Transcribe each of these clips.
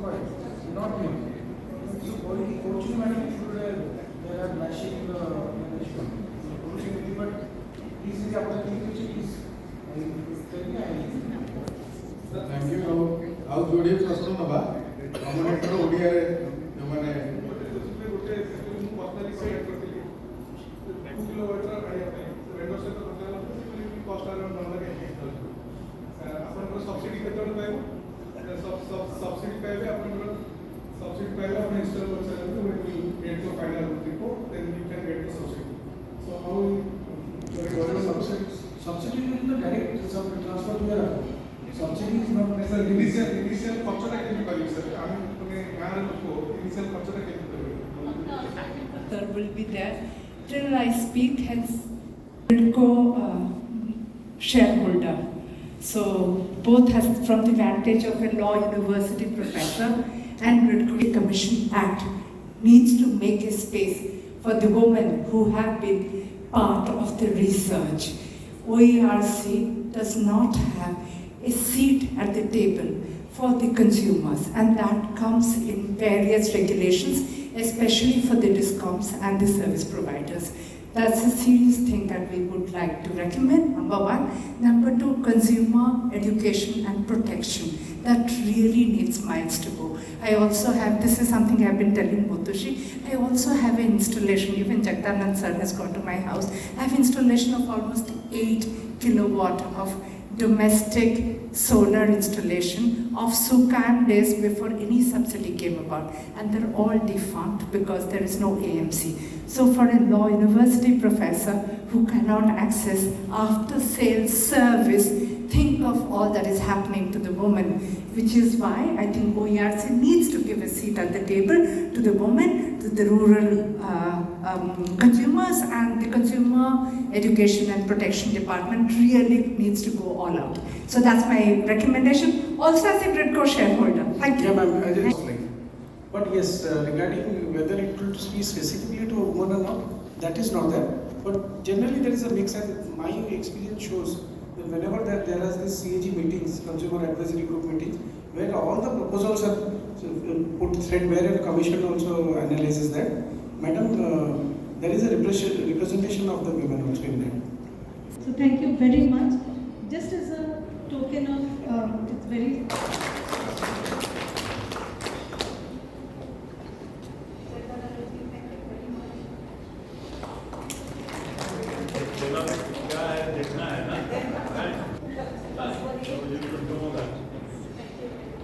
not me. You coaching madam should there are mashing coaching, but easily after is thank you आउ जोड़ी प्रश्न नबा commenter Odia रे माने गोटे मु पर्सनली सेट करथिली 2 किलोमीटर आया पे वेंडर से तो होटल कॉस्ट अराउंड $1 आपन सब्सिडी केते पाइबो सब्सिडी पाइबे आपन सब्सिडी पाइबे आपन इंस्टॉल कर सकते हो गेट तो final report then you can get the subsidy so how subsidy is the direct transfer to your subsidy is not necessary initial खर्चटा केमि करियो सर आम तमे गार लोक इनिशियल खर्चटा केमि करियो There will be there till I speak, hence Ridco shareholder. So both has from the vantage of a law university professor and Ridco Commission Act needs to make a space for the women who have been part of the research. OERC does not have a seat at the table for the consumers, and that comes in various regulations, especially for the DISCOMs and the service providers. That's a serious thing that we would like to recommend, number one. Number two, consumer education and protection. That really needs miles to go. I also have, this is something I've been telling Muthushi, I also have an installation, even Jagdanand sir has gone to my house. I have installation of almost 8 kilowatt of domestic solar installation of SUCAM days before any subsidy came about, and they're all defunct because there is no AMC. So for a law university professor who cannot access after sales service, think of all that is happening to the woman, which is why I think OERC needs to give a seat at the table to the women, to the rural consumers, and the consumer education and protection department really needs to go all out. So that's my recommendation. Also as a Ridco shareholder. Thank you. Yeah, ma'am. But yes, regarding whether it will be specifically to a woman or not, that is not there. But generally there is a mix, and my experience shows that whenever there are these CAG meetings, Consumer Advisory Group meetings, where all the proposals are put threadbare and commission also analyzes that. Madam, there is a representation of the women also in that. So thank you very much. Just as a token of, it's very...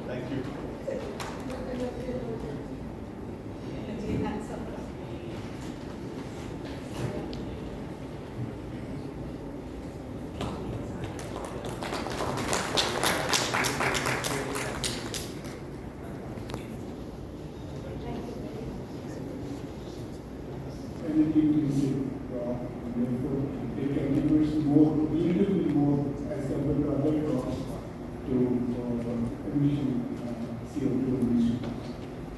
Thank you. Anything to say, therefore it contributes more, little more as compared to other costs to emission, CO2 emission.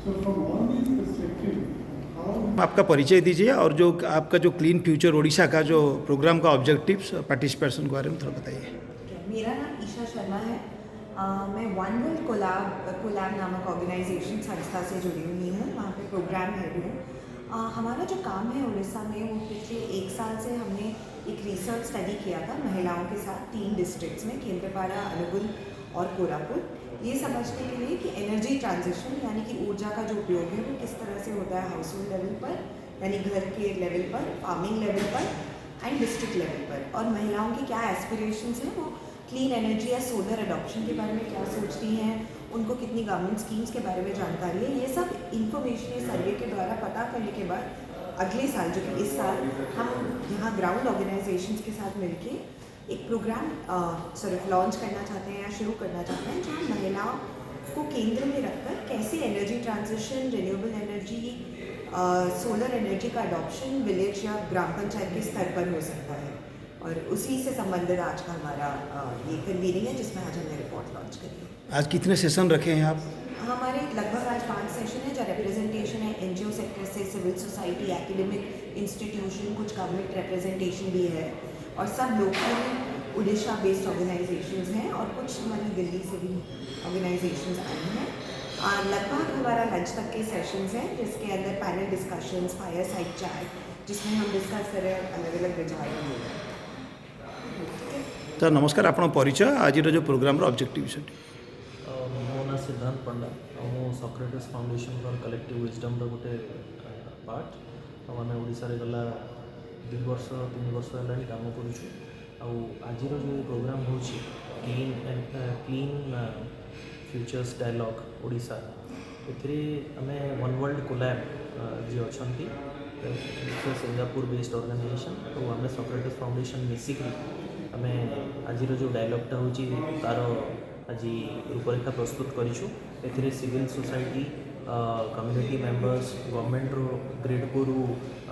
So from all these perspectives, how आपका परिचय दीजिए और जो आपका जो clean future Orissa का जो programme का ऑब्जेक्टिव्स पार्टिसिपेशन के बारे में थोड़ा बताइए। मेरा नाम ईशा शर्मा है। मैं वन वर्ल्ड कोलैब नामक ऑर्गेनाइजेशन संस्था से जुड़ी हुई हूँ, वहाँ पे प्रोग्राम हेड हूँ। हमारा जो काम है उड़ीसा में, वो पिछले 1 साल से हमने एक रिसर्च स्टडी किया था महिलाओं के साथ 3 डिस्ट्रिक्ट्स में, केंद्रपाड़ा, अनुगुल और कोरापुट, ये समझने के लिए कि एनर्जी ट्रांजिशन यानी कि ऊर्जा का जो उपयोग है वो किस तरह से होता है हाउस होल्ड लेवल पर, यानी घर के लेवल पर, फार्मिंग लेवल पर एंड डिस्ट्रिक्ट लेवल पर, और महिलाओं की क्या एस्पिरेशंस हैं, वो क्लीन एनर्जी या सोलर अडॉप्शन के बारे में क्या सोचती हैं, उनको कितनी गवर्नमेंट स्कीम्स के बारे में जानकारी है। ये सब इंफॉर्मेशन इस सर्वे के द्वारा पता करने के बाद अगले साल, जो कि इस साल, हम यहाँ ग्राउंड ऑर्गेनाइजेशंस के साथ मिलके एक प्रोग्राम लॉन्च करना चाहते हैं या शुरू करना चाहते हैं, जहाँ महिलाओं को केंद्र में रखकर कैसे energy transition, renewable energy, solar energy का अडॉप्शन विलेज या ग्राम पंचायत के स्तर पर हो सकता है। और उसी से संबंधित आज का हमारा ये कन्वीनिंग है, जिसमें आज हमने रिपोर्ट लॉन्च करी है। आज कितने सेशन रखे हैं आप? हमारे लगभग आज 5 सेशन है, जहाँ रिप्रेजेंटेशन है एनजीओ सेक्टर से, सिविल सोसाइटी, एकेडमिक इंस्टीट्यूशन, कुछ गवर्नमेंट रिप्रेजेंटेशन भी है, और सब लोकल उड़ीसा बेस्ड ऑर्गेनाइजेशंस हैं, और कुछ हमारी दिल्ली से भी ऑर्गेनाइजेशंस आई हैं। लगभग हमारा लंच तक के सेशंस हैं जिसके अंदर panel discussions, fire side chat, जिसमें हम डिस्कस कर रहे हैं अलग अलग विचारों तो नमस्कार आपण परिचय आज जो प्रोग्राम ऑब्जेक्टिव विषय मो ना सिद्धांत पंडा मो Socrates foundation for collective wisdom गोटे पार्ट आम ओडिशा रे गला 2 वर्ष 3 वर्ष है काम करुचु आज जो प्रोग्राम हो clean and clean futures dialogue Odisha ए आम वन वर्ल्ड कोलैब जी अच्छा सिंगापुर बेस्ड ऑर्गेनाइजेशन तो आम सॉक्रेटिस फाउंडेशन मिसिक आम आज जो डायलॉगटा हूँ तार आज रूपरेखा प्रस्तुत करूँ ए civil society community members government रो ग्रेड को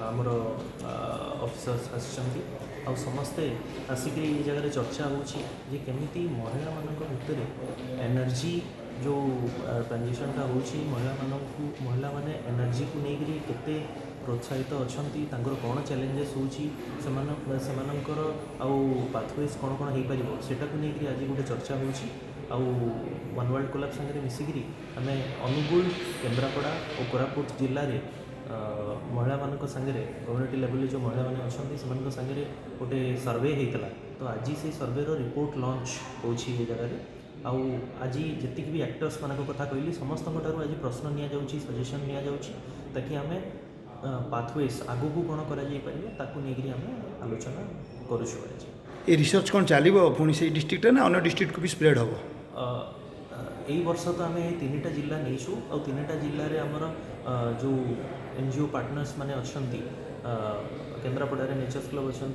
आमर ऑफिसर्स आसछंती आ समस्ते आसिक ये जगह चर्चा होची केमिति महिला मानक भितर एनर्जी जो ट्रांजिशनटा होची महिला माने एनर्जी को लेकर केते प्रोत्साहित अच्छी कौन चैलेंजेस होकर पाथवेज कौन कौन हो पार सेटा को लेकर आज गोटे चर्चा होची वन वर्ल्ड कोलैब संगे मिसिकी आम अनुगुल केन्द्रापड़ा और कोरापुट जिले में महिला मान सागर कम्युनिटी लेवल जो महिला मैंने अच्छा सागर गोटे सर्वे होता तो आज से सर्वे रिपोर्ट लॉन्च हो जगह आज जी भी एक्टर्स मान कथा कहली समस्त आज प्रश्न नि सजेशन नि ताकि आम पाथवेज आगू को कौन कर आलोचना करुँ ये रिसर्च कौन चलो पुणी से डिस्ट्रिक्ट ना अन्य डिस्ट्रिक्ट को भी स्प्रेड हम यही वर्ष तो आम 3टा जिला नहीं आ 3टा जिले में आमर जो एनजीओ पार्टनर्स माने अच्छा केन्द्रापड़ा नेचर्स क्लब अच्छा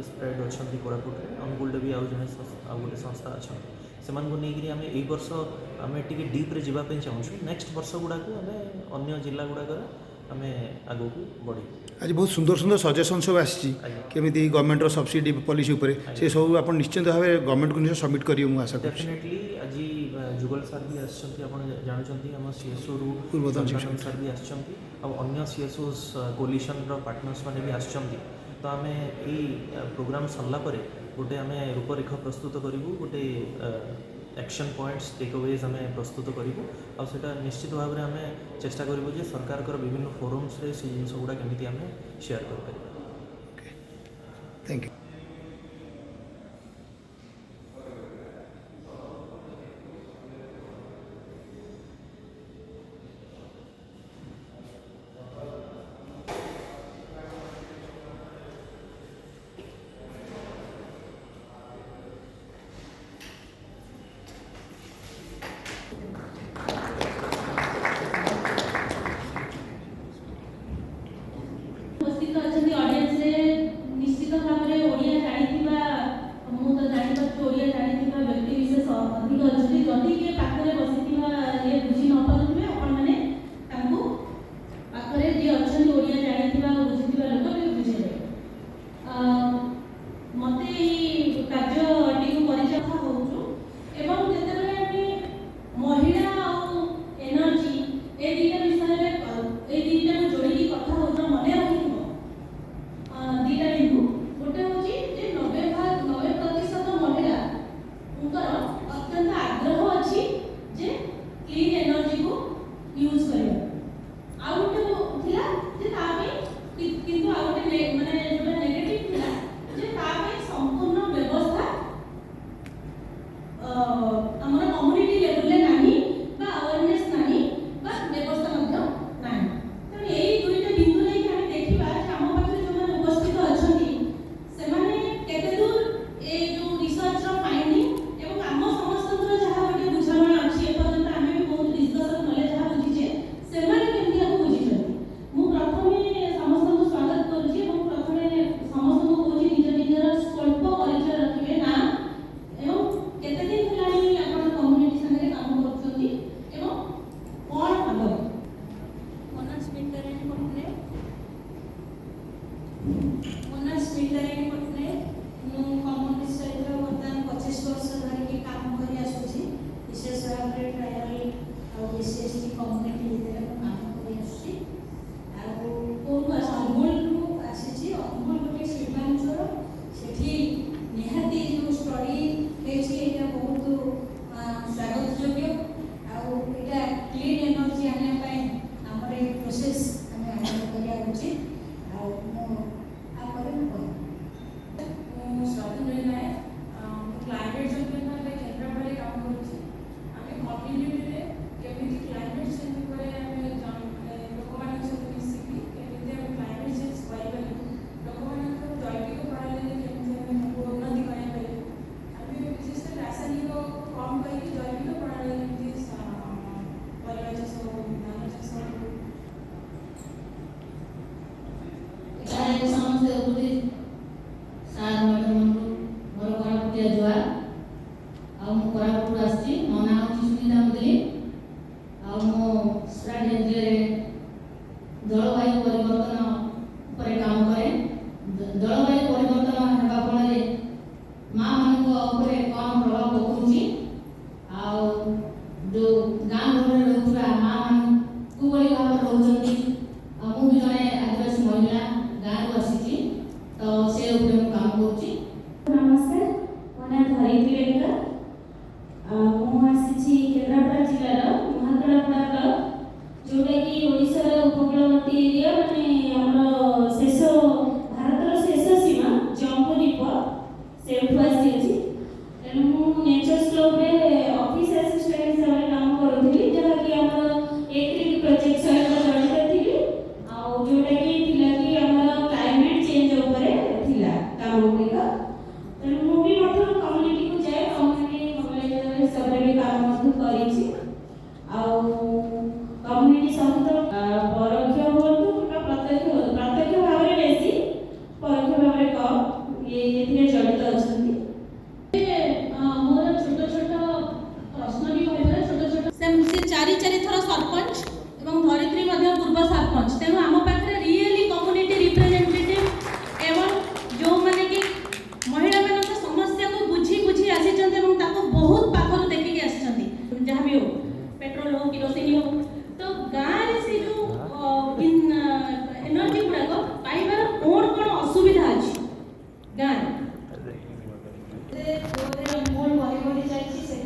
स्प्रेड अच्छा कोरापुट अनुगुल भी आउ जड़े गोटे संस्था अच्छा से नहीं आम यही वर्ष आम टे डीप्रे जावाई चाहूँ नेक्स्ट वर्ष गुड़ाक आम अन्य जिला गुड़ाक आम आग को बढ़ी आज बहुत सुंदर सुंदर सजेसन सब आमी गवर्नमेंट सब्सिडी पॉलिसी उपर से सब आप निश्चित भाव गवर्नमेंट को सबमिट करेंगे मुझे आशा कर डेफिनेटली आज जुगल सार भी जानते आम सीएसओ रु पूर्वतन सार भी अन्य सीएसओस कोलिशन पार्टनर्स मैंने भी आसछंती तो आम यही प्रोग्राम सरला गोटे आम रूपरेखा प्रस्तुत करूँ गोटे एक्शन पॉइंट्स टेकअवेज आम प्रस्तुत करूँ आटा निश्चित भाव में आम चेष्टा करूँ जे सरकार विभिन्न फोरम्स रे से जिन गुड़ा केमी आम शेयर कर थैंक यू उपस्थित अच्छा ऑडियंस रे निश्चित भाव में ओडिया जानिथिबा मु तो जानि पाछु ओडिया जानिथिबा व्यक्ति विशेष अधिक अछि जदि के पाखरे बसिथिबा ये बुझी न पारुथिबे आपण माने तांकु पाखरे जे अछि ओडिया जानिथिबा बुझिथिबा लोक के बुझेबे मते ई कार्यटी को परिचय होउछु एवं जेतेबेले आमी महिला और एनर्जी ए दीटा विषय रे ए दीटा को जोड़ी कथा होउछ मने रखिबो दीटा बिंदु गोटे होची जे 90% महिला उनकर अत्यंत आग्रह अछि जे क्लीन एनर्जी को यूज करिया आ गोटे थिला जे तामे किंतु आ गोटे माने जोटा नेगेटिव थिला जे तामे संपूर्ण व्यवस्था हमर कम्युनिटी लेवल ले नाही बा अवेयरनेस नाही बा व्यवस्था मध्य नाही तो एई दुईटा बिंदु ले कि हम देखिबा जे हम पाखरे जो माने उपस्थित अछंती से माने केते दूर ए जो रिसर्च रो फाइंडिंग एवं हम समस्त जहा गोटे बुझामण अछि ए पर्यंत आमे भी बहुत डिस्कशन कले जहा बुझिजे से माने केमति हम बुझिछंती मु प्रथमे समस्त को स्वागत करूची एवं प्रथमे समस्त को कहूची निज निजर स्वल्प परिचय रखिबे ना एवं केते दिन हेलानी आपण कम्युनिटी संगे काम करछंती एवं कोन भाबो मोनास मिंटरेन पटले मु कम्युनिटी सहित वर्तमान 25 वर्ष धरिक काम करि आसुछि विशेष भाव रे ट्राइबल और एससी कम्युनिटी भितर काम करि आसुछि आ कोन अनुगुल रु आसीछि अनुगुल गोटे शिल्पांचल सेठी निहाती जो स्टडी हेछि एटा बहुत स्वागत योग्य आ एटा क्लीन deputy ସାର୍ ମ୍ୟାଡ଼ାମଙ୍କୁ ମୋର କୋରାପୁଟିଆ ଜୁହାର। ଆଉ ମୁଁ କୋରାପୁଟରୁ ଆସିଛି। ମୋ ନାଁ ହେଉଛି ସୁନିତା ମୁଦୁଲି। ଆଉ ମୁଁ ଷ୍ଟ୍ରାଟେଜିରେ ଜଳବାୟୁ ପରିବର୍ତ୍ତନ ଉପରେ କାମ କରେ। ଜଳବାୟୁ ପରିବର୍ତ୍ତନ ହେବା ଫଳରେ ମାଆମାନଙ୍କ ଉପରେ କ'ଣ ପ୍ରଭାବ ପକାଉଛି, ଆଉ ଯେଉଁ ଗାଁ ଗହଳିରେ ରହୁଥିବା ମାଆମାନେ କିଭଳି ଭାବରେ ରହୁଛନ୍ତି। ମୁଁ ବି ଜଣେ ଆଦିବାସୀ ମହିଳା ଗାଁରୁ ଆସିଛି, ତ ସେ ଉପରେ ମୁଁ କାମ କରୁଛି। ନମସ୍କାର, ମୋ ନାଁ ଧରିତ୍ରୀ ଲେଙ୍କା। ମୁଁ ଆସିଛି କେନ୍ଦ୍ରାପଡ଼ା ଜିଲ୍ଲାର ମହାକାଳପଡ଼ା ବ୍ଲକ, ଯେଉଁଟାକି ଓଡ଼ିଶାର ଉପକୂଳବର୍ତ୍ତୀ ଏରିଆ, ମାନେ ଆମର ଶେଷ ଭାରତର ଶେଷ ସୀମା ଜମ୍ବୁ ଦ୍ୱୀପ ସେଇଠୁ ଆସିଛି। ତେଣୁ ମୁଁ ନେଚର୍ସ କ୍ଲବରେ ଅଫିସ୍ ଆସିଷ୍ଟାଣ୍ଟ ହିସାବରେ କାମ କରୁଥିଲି, ଯାହାକି ଆମର ଏଗ୍ରିଡ୍ ପ୍ରୋଜେକ୍ଟ ସହିତ ଜଡ଼ିତ ଥିଲି। ଆଉ ଯେଉଁଟାକି ଥିଲା କି ଆମର କ୍ଲାଇମେଟ୍ ଚେଞ୍ଜ ଉପରେ ଥିଲା କାମ ଗୁଡ଼ିକ। ତେଣୁ ମୁଁ ବି ମଧ୍ୟ କମ୍ୟୁନିଟିକୁ ଯାଏ, କମ୍ୟୁନିଟି ମୋବିଲାଇଜେସନ ହିସାବରେ ବି କାମ ମଧ୍ୟ କରିଛି। ଆଉ କମ୍ୟୁନିଟି ସହିତ ପରୋକ୍ଷ ହୁଅନ୍ତୁ କିମ୍ବା ପ୍ରତ୍ୟକ୍ଷ ଭାବରେ ବେଶୀ, ପରୋକ୍ଷ ଭାବରେ କମ୍ ଏଥିରେ ଜଡ଼ିତ ଅଛନ୍ତି। ମୋର ଛୋଟ ଛୋଟ ପ୍ରଶ୍ନ ବି କହିପାରେ। ଛୋଟ ଛୋଟ ସେ ଚାରି ଥର ସରପଞ୍ଚ ଏବଂ ଧରିତ୍ରୀ ମଧ୍ୟ ପୂର୍ବ ସରପଞ୍ଚ। ତେଣୁ ଆମ ପାଖରେ ରିଏଲି କମ୍ୟୁନିଟି ରିପ୍ରେଜେଣ୍ଟେଟିଭ ଏବଂ ଯେଉଁମାନେ କି ମହିଳାମାନଙ୍କ ସମସ୍ୟାକୁ ବୁଝି ଆସିଛନ୍ତି ଏବଂ ତାକୁ ବହୁତ ପାଖରୁ ଦେଖିକି ଆସିଛନ୍ତି। ଯାହା ବି ହଉ, ପେଟ୍ରୋଲ ହଉ କିରୋସିନି ହଉ, ତ ଗାଁରେ ସେ ଯେଉଁ ଏନର୍ଜି ଗୁଡ଼ାକ ପାଇବାର କ'ଣ ଅସୁବିଧା ଅଛି ଗାଁରେ? मूल बढ़ी बढ़ी जाइए से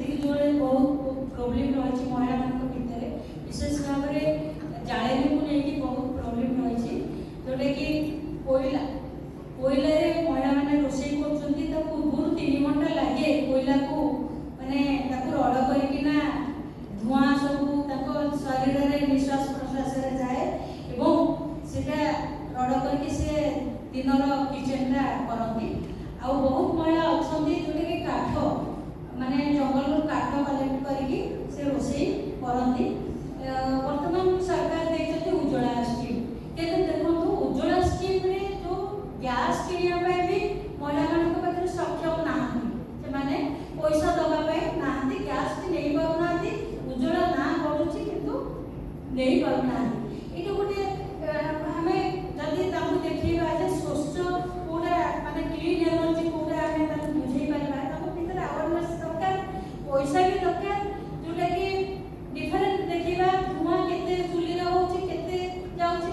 बहुत प्रोब्लेम रही महिला भितर, विशेष भाव में जाड़े को लेकिन बहुत प्रोब्लेम रही, जोटा कि कोयला महिला मैंने रोषे कर पूर्व 3 घंटा लगे कोयला को माने रड़ करना धुआं सब शरीर में निश्वास प्रश्वास जाए सेटा रड़ करके से दिनर किचेन करती। आ बहुत महिला अच्छा जोटा कि काठ माने जंगल काठ कलेक्ट करके से रोषे करती। वर्तमान सरकार देखते उज्ज्वला स्कीम, किंतु देखो उज्ज्वला स्कीम रे जो गैस किणवा भी महिला मान पाखे सक्षम ना, से माने पैसा दवा ना गैस भी नहीं पाना। उज्ज्वला ना बढ़ुची किंतु नहीं पाना। ये गोटे आम जदि देखा स्वच्छ पूरा माने क्लीन एनर्जी पूरा आम बुझे पारा भर अवेयरनेस दरकार, पैसा भी दरकार, जोटा कि डिफरेंट देखा धुआं केते चुली होची केते जाउची,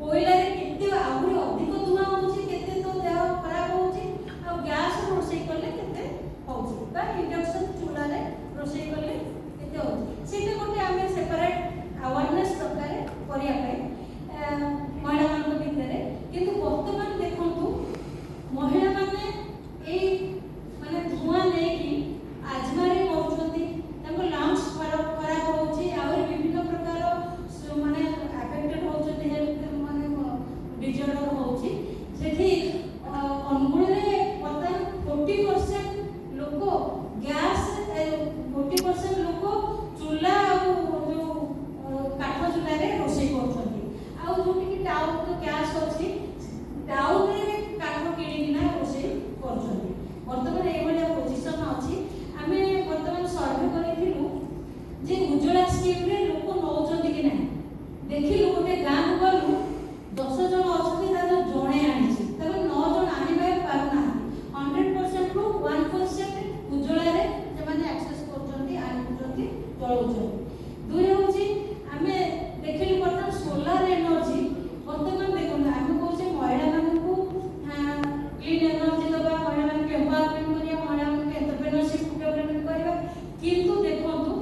कोयला रे केते आहुरी अधिक धुआं होची, केते तो देह खराब होची। आ गैस रोषे कले केते होची बा इंडक्शन चूल्हा रे रोषे कले केते होची, सेटा गोटे आम सेपरेट अवेयरनेस दरकार करिया पे महिला मान भितर। किंतु वर्तमान देखंतु महिला माने माने धुआं नहीं आजमारे करुँच, लंग्स खराब होची, विभिन्न प्रकार माने अफेक्टेड होती हेल्थ माने डिजॉर्डर होची। सेठी अनुगुण बर्तमान 40% लोक गैस 40% लोक चूल्हा जो काठ चूल्हा रोषे कर टाउन तो गैस अच्छी टाउन में काठ किणिकिना रोषे कर। बर्तमान ये पोजिशन अच्छी। आम बर्तमान सर्वे करूँ जे उज्ज्वला स्कीम रे लोक नौ कि ना देखिलु गोटे गाँव को गलु 10 जन अच्छा जड़े आनी 9 जन आने पारना 100% रु 1% उज्ज्वला एक्सेस कर जलाऊँ। दुई हूँ आम देखिलु बर्तमान सोलार एनर्जी बर्तमान देखो आम कहे महिला मानू क्लीन एनर्जी दबा, महिला मान एम्पावरमेंट करिया, महिला मान एंटरप्रेन्योरशिप डेवलपमेंट करबा, किंतु देखंतु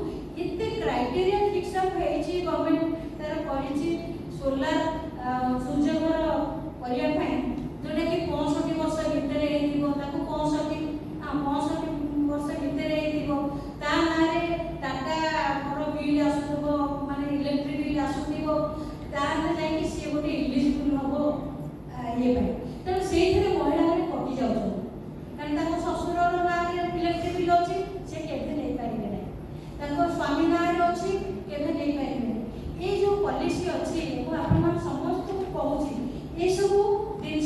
इते क्राइटेरिया फिक्स अप हेची गवर्नमेंट तार करिची सोलार सूर्यघर करिया पई, जोटा कि 65 वर्ष भितर हेतिबो ताको 65 वर्ष भितर हेतिबो ता नारे टाटा मोर बिल आसुबो माने इलेक्ट्रिक बिल आसुबो ताने जाई सी गोटे इलिजिबल हबो ये पाई। तेणु से महिला मैंने कटि जाऊँ कारण शशुर नाँ इलेक्ट्रिक बिल अच्छी से केवे नहीं पारे ना, स्वामी नाँ अच्छी केवे नहीं पारे। ये जो पॉलिसी अच्छी समस्त को कहूँ ये सब जिन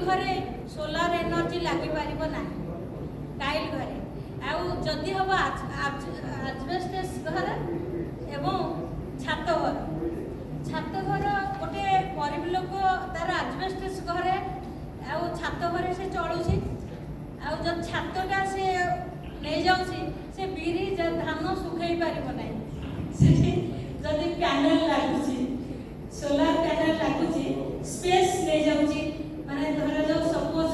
घरे सोलार एनर्जी लगी पारिबो नाही टाइल घरे आउ जदि हम आजबेस्टस घर एवं छात घर गोटे गरीब लोक तार आजबेस्टस घरे आउ छात घरे से चलुची आउ जब छातटा से नहीं जाऊँगी से बिरी धान सुखई पारिबो नाही जदि पैनल लागुची सोलार पैनल लागुची स्पेस नहीं जाऊँगी माने धर जाओ सपोज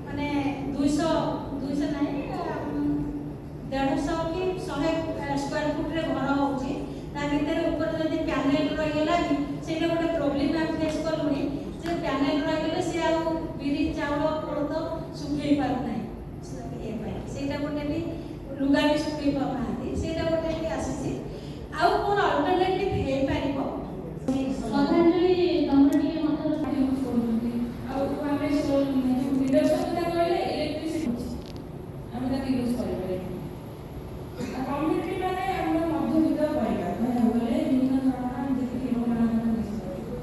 माने 200 नहीं 150 कि 100 स्क्वायर फुट रे घर होची ता भीतर ऊपर जदि पैनल रही गला से गोटे प्रॉब्लम हम फेस करूनी जे पैनल रही गले से आ बिरी चावल कोळथ सुखई पार नाही सेटा गोटे भी लुगा भी सुखई पार नाही सेटा गोटे भी आसीची आउ कोन अल्टरनेटिव हे पारिबो श्रद्धांजलि तमर टिके मत यूज करूनती आउ आमे सोल लीडरशिप ता कहले इलेक्ट्रिसिटी आमे ता यूज करबे कम्युनिटी माने हम मध्यवित्त परिवार माने होले निम्न साधारण जेति लोक मानन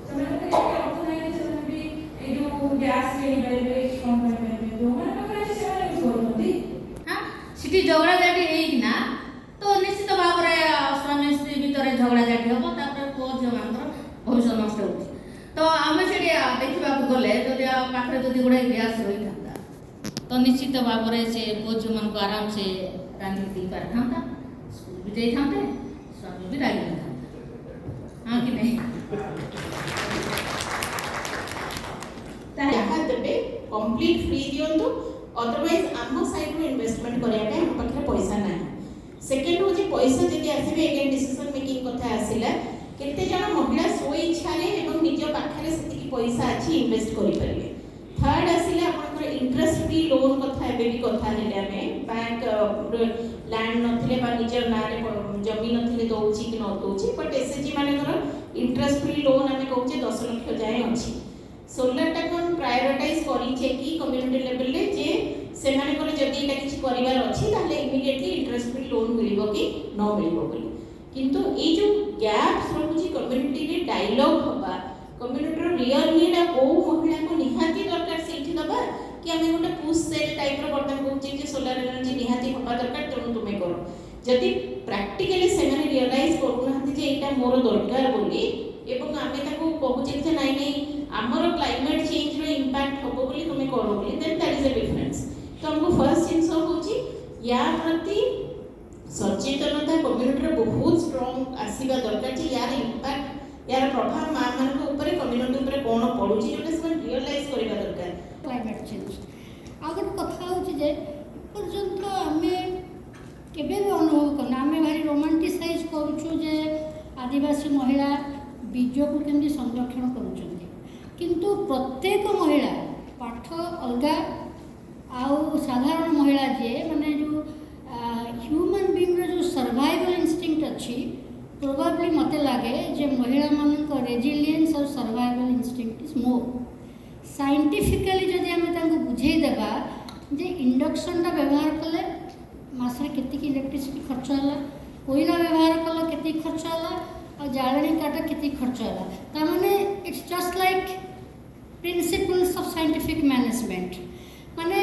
ସେମାନେ अर्थ नाही ସେମାନେ भी ए जो गैस ले बेले कम पाइबे जो माने पकरे ସେମାନେ यूज करनती हां सिटी झगड़ा जाटी हेइना तो निश्चित भाव रे स्वामी स्त्री भीतर झगड़ा जाटी हो तापर को जो मानकर भविष्य नष्ट होची तो आमे सेठी देखिबा गले जदि पाखरे जदि गुडे गैस रही थांता तो निश्चित भाव रे से बोझ मन को आराम से रांधि दी पार थांता स्कूल भी जाई थांते स्वामी भी राजी थांता हां कि नहीं जहाँ देवे कंप्लीट फ्री दियंतु अदरवाइज आम साइड रो इन्वेस्टमेंट करिया पे हम पाखरे पैसा ना सेकेंड हो जे पैसा जदि आसीबे अगेन डिसीजन मेकिंग कथा आसिला केते जण महिला सो इच्छा रे एवं निज पाखरे सेति पैसा अछि इन्वेस्ट करि परिबे थर्ड आसिला आपनकर इंटरेस्ट फ्री लोन कथा एबे भी कथा हेले हमें बैंक लैंड नथिले बा निजर ना रे जमीन नथिले दउची कि न दउची बट एसएचजी मानकर इंटरेस्ट फ्री लोन हमें कहूचे 10 लाख जाय अछि सोलार टा कोन प्रायोरिटाइज करी छे कि कम्युनिटी लेवल रे जे से माने करे जदी एटा किछ परिवार अछि ताले इमीडिएटली इंटरेस्ट फ्री लोन मिलिबो कि न मिलिबो बोली किंतु ए जो गैप्स रहुची कम्युनिटी रे डायलॉग होबा कम्युनिटी रो रियल नीड को महिला को निहाती दरकार सेठी दबा कि हमें गोटे पुश सेल टाइप रो बर्तन कहूची जे सोलार एनर्जी निहाती होबा दरकार तेनु तुमे करो जदी प्रैक्टिकली से माने रियलाइज करू नाहंती जे एटा मोर दरकार बोली एवं आमे ताको कहूची जे नाही नाही आमर क्लाइमेट चेंज रो इंपैक्ट होबो बोली तुमे करो बोली then that is a difference तो हमको फर्स्ट जिंस होची या प्रति सचेतनता कम्युनिटी रो बहुत स्ट्रांग आसीबा दरकार जे यार इंपैक्ट यार प्रभाव मां मान को ऊपर कम्युनिटी ऊपर कोन पडुची जोटा से रियलाइज करबा दरकार क्लाइमेट चेंज आगर कथा होची जे पर्यंत आमे केबे भी अनुभव करना आमे भारी रोमांटिसाइज करूछु जे आदिवासी महिला बीज को केमती संरक्षण करूछंती किंतु प्रत्येक महिला पाठ अलगा आउ साधारण महिला जे माने जो ह्यूमन बीइंग रो जो सर्वाइवल इंस्टिंक्ट अच्छी प्रोबेबली मते लागे जे महिला मानक रेजिलियंस और survival instinct is more scientifically जदि आमे तांको बुझेई देबा जे इंडक्शन टा व्यवहार कले मासरे केति की इलेक्ट्रिसिटी खर्च होला कोयला व्यवहार कले केति खर्च होला और जाळणी काटा केति खर्च होला ता माने it's just like principles of scientific management माने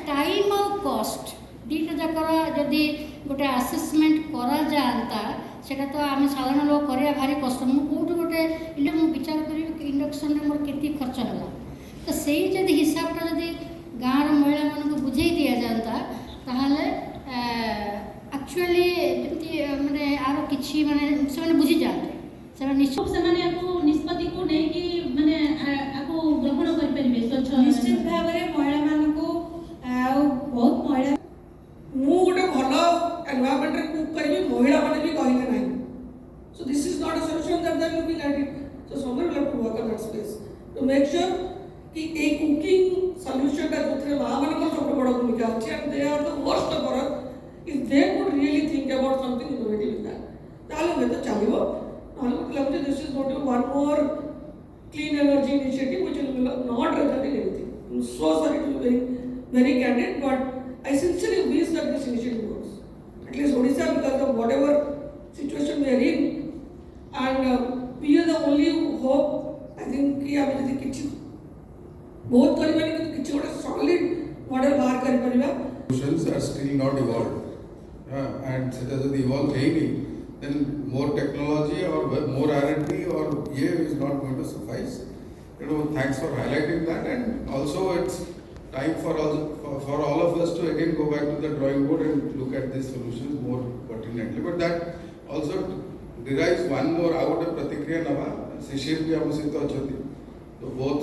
टाइम और कॉस्ट दीटा जाकर जदि गोटे असेसमेंट करा जाता सेटा तो आम साधारण लोक करिया भारी कष्ट मु कोठ गोटे इले मु विचार करी इंडक्शन रे मोर केति खर्च होला तो सेही जदि हिसाबटा जदि गाँव महिला मान को बुझे दि जाता ताहले एक्चुअली जमती माने आरो किछि माने से बुझी जाते से निष्पत्ति को नहीं कि माने आपको ग्रहण कर परिबे स्वच्छ निश्चित भाव में महिला मान को बहुत महिला मु गोटे भल एनवायरनमेंट रे कुक करबी महिला माने भी कहले नाही so this is not a solution that they will be like it so someone will have to work on that space to make sure कि ए कुकिंग सॉल्यूशन का जोथरे मां मान को सबसे बड़ा भूमिका अछि and they are the worst for us if they could really think about something innovative in that ताले हे तो चलिबो नॉट मतलब this is not one more clean energy initiative which will not result in anything. I'm so sorry to be very candid, but I sincerely wish that this initiative works. At least Odisha, because of whatever situation we are in, and we are the only hope. I think कि किसी बहुत करबे किसी गोटे solid model बाहर कर परिबा. Solutions are still not evolved. And so that the evolve hayni, then more technology or more R&D or ये is not going to suffice. Thanks for highlighting that, and also it's time for all of us to again go back to the drawing board and look at these solutions more pertinently. But that also derives one more out of Pratikriya Nava, Shishir bhi am sahita achati. So both